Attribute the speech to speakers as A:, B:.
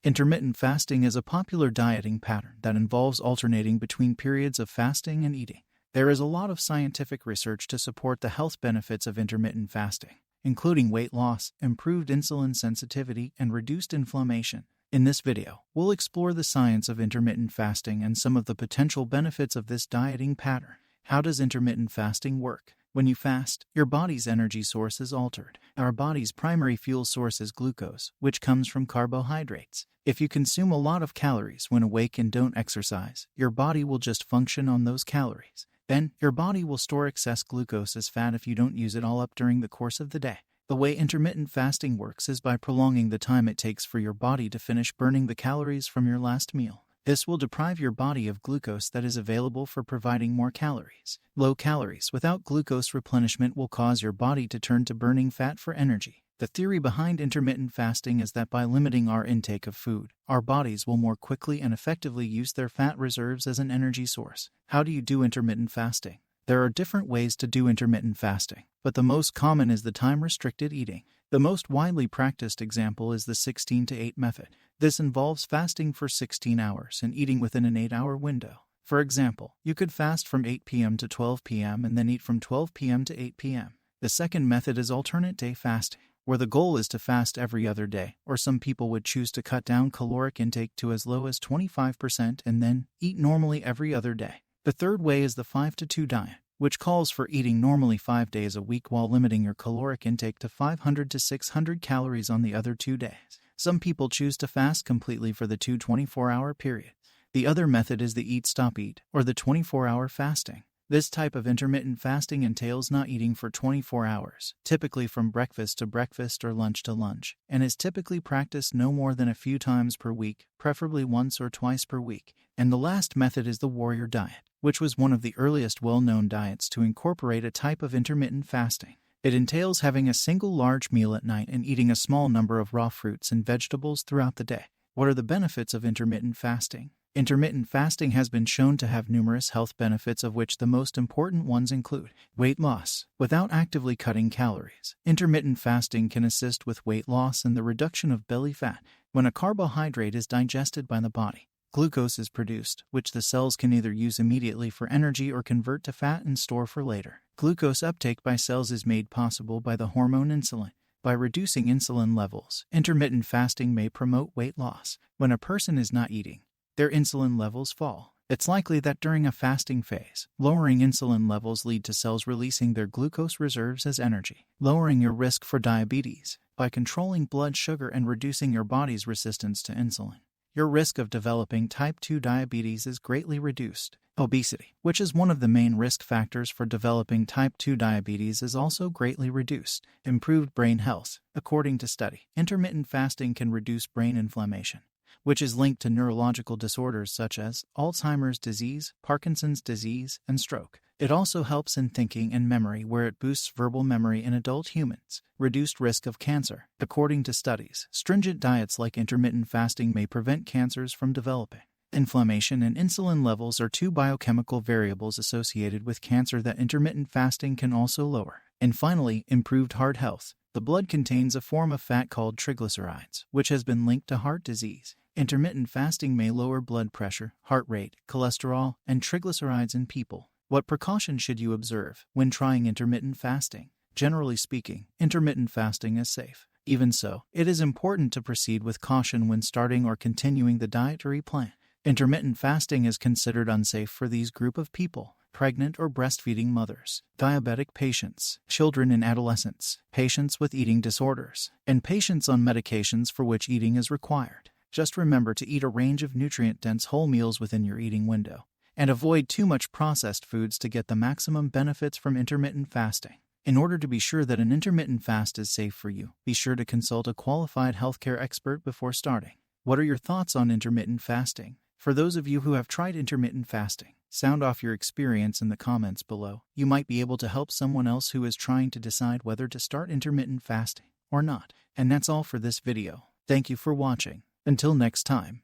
A: Intermittent fasting is a popular dieting pattern that involves alternating between periods of fasting and eating. There is a lot of scientific research to support the health benefits of intermittent fasting, including weight loss, improved insulin sensitivity, and reduced inflammation. In this video, we'll explore the science of intermittent fasting and some of the potential benefits of this dieting pattern. How does intermittent fasting work? When you fast, your body's energy source is altered. Our body's primary fuel source is glucose, which comes from carbohydrates. If you consume a lot of calories when awake and don't exercise, your body will just function on those calories. Then, your body will store excess glucose as fat if you don't use it all up during the course of the day. The way intermittent fasting works is by prolonging the time it takes for your body to finish burning the calories from your last meal. This will deprive your body of glucose that is available for providing more calories. Low calories without glucose replenishment will cause your body to turn to burning fat for energy. The theory behind intermittent fasting is that by limiting our intake of food, our bodies will more quickly and effectively use their fat reserves as an energy source. How do you do intermittent fasting? There are different ways to do intermittent fasting, but the most common is the time-restricted eating. The most widely practiced example is the 16-8 method. This involves fasting for 16 hours and eating within an 8-hour window. For example, you could fast from 8 p.m. to 12 p.m. and then eat from 12 p.m. to 8 p.m. The second method is alternate day fasting, where the goal is to fast every other day, or some people would choose to cut down caloric intake to as low as 25% and then eat normally every other day. The third way is the 5-2 diet, which calls for eating normally 5 days a week while limiting your caloric intake to 500 to 600 calories on the other 2 days. Some people choose to fast completely for the 2 24-hour periods. The other method is the eat-stop-eat, or the 24-hour fasting. This type of intermittent fasting entails not eating for 24 hours, typically from breakfast to breakfast or lunch to lunch, and is typically practiced no more than a few times per week, preferably once or twice per week. And the last method is the warrior diet, which was one of the earliest well-known diets to incorporate a type of intermittent fasting. It entails having a single large meal at night and eating a small number of raw fruits and vegetables throughout the day. What are the benefits of intermittent fasting? Intermittent fasting has been shown to have numerous health benefits, of which the most important ones include weight loss. Without actively cutting calories, intermittent fasting can assist with weight loss and the reduction of belly fat. When a carbohydrate is digested by the body, glucose is produced, which the cells can either use immediately for energy or convert to fat and store for later. Glucose uptake by cells is made possible by the hormone insulin. By reducing insulin levels, intermittent fasting may promote weight loss. When a person is not eating, their insulin levels fall. It's likely that during a fasting phase, lowering insulin levels lead to cells releasing their glucose reserves as energy, lowering your risk for diabetes. By controlling blood sugar and reducing your body's resistance to insulin, your risk of developing type 2 diabetes is greatly reduced. Obesity, which is one of the main risk factors for developing type 2 diabetes, is also greatly reduced. Improved brain health. According to study, intermittent fasting can reduce brain inflammation, which is linked to neurological disorders such as Alzheimer's disease, Parkinson's disease, and stroke. It also helps in thinking and memory, where it boosts verbal memory in adult humans. Reduced risk of cancer. According to studies, stringent diets like intermittent fasting may prevent cancers from developing. Inflammation and insulin levels are two biochemical variables associated with cancer that intermittent fasting can also lower. And finally, improved heart health. The blood contains a form of fat called triglycerides, which has been linked to heart disease. Intermittent fasting may lower blood pressure, heart rate, cholesterol, and triglycerides in people. What precautions should you observe when trying intermittent fasting? Generally speaking, intermittent fasting is safe. Even so, it is important to proceed with caution when starting or continuing the dietary plan. Intermittent fasting is considered unsafe for these group of people: pregnant or breastfeeding mothers, diabetic patients, children and adolescents, patients with eating disorders, and patients on medications for which eating is required. Just remember to eat a range of nutrient-dense whole meals within your eating window, and avoid too much processed foods to get the maximum benefits from intermittent fasting. In order to be sure that an intermittent fast is safe for you, be sure to consult a qualified healthcare expert before starting. What are your thoughts on intermittent fasting? For those of you who have tried intermittent fasting, sound off your experience in the comments below. You might be able to help someone else who is trying to decide whether to start intermittent fasting or not. And that's all for this video. Thank you for watching. Until next time.